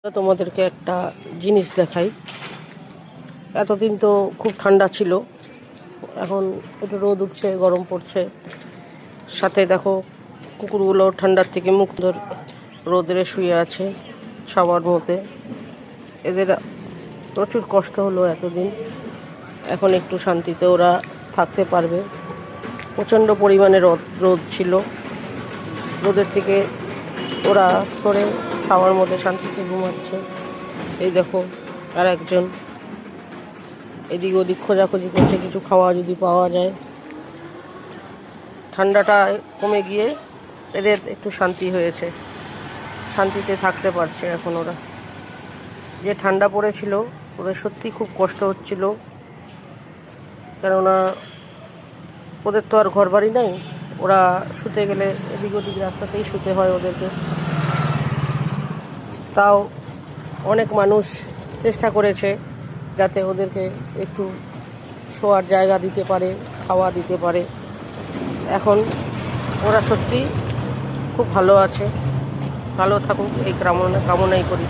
তোমাদেরকে একটা জিনিস দেখাই। এতদিন তো খুব ঠান্ডা ছিল, এখন একটু রোদ উঠছে, গরম পড়ছে। সাথে দেখো কুকুরগুলো ঠান্ডার থেকে মুক্ত, রোদে শুয়ে আছে ছাওয়ার মধ্যে। এদের প্রচুর কষ্ট হলো এতদিন, এখন একটু শান্তিতে ওরা থাকতে পারবে। প্রচণ্ড পরিমাণে রোদ ছিল, রোদের থেকে ওরা সরে ছাওয়ার মধ্যে শান্তিতে ঘুমাচ্ছে। এই দেখো আর একজন এদিক ওদিক খোঁজাখুঁজি করছে কিছু খাওয়া যদি পাওয়া যায়। ঠান্ডাটা কমে গিয়ে এদের একটু শান্তি হয়েছে, শান্তিতে থাকতে পারছে এখন ওরা। যে ঠান্ডা পড়েছিল ওদের সত্যি খুব কষ্ট হচ্ছিল, কেননা ওদের তো আর ঘর বাড়ি নেই, ওরা শুতে গেলে এদিক ওদিক রাস্তাতেই শুতে হয় ওদেরকে। তাও অনেক মানুষ চেষ্টা করেছে যাতে ওদেরকে একটু শোয়ার জায়গা দিতে পারে, খাওয়া দিতে পারে। এখন ওরা সত্যি খুব ভালো আছে, ভালো থাকুক এই কামনাই করি।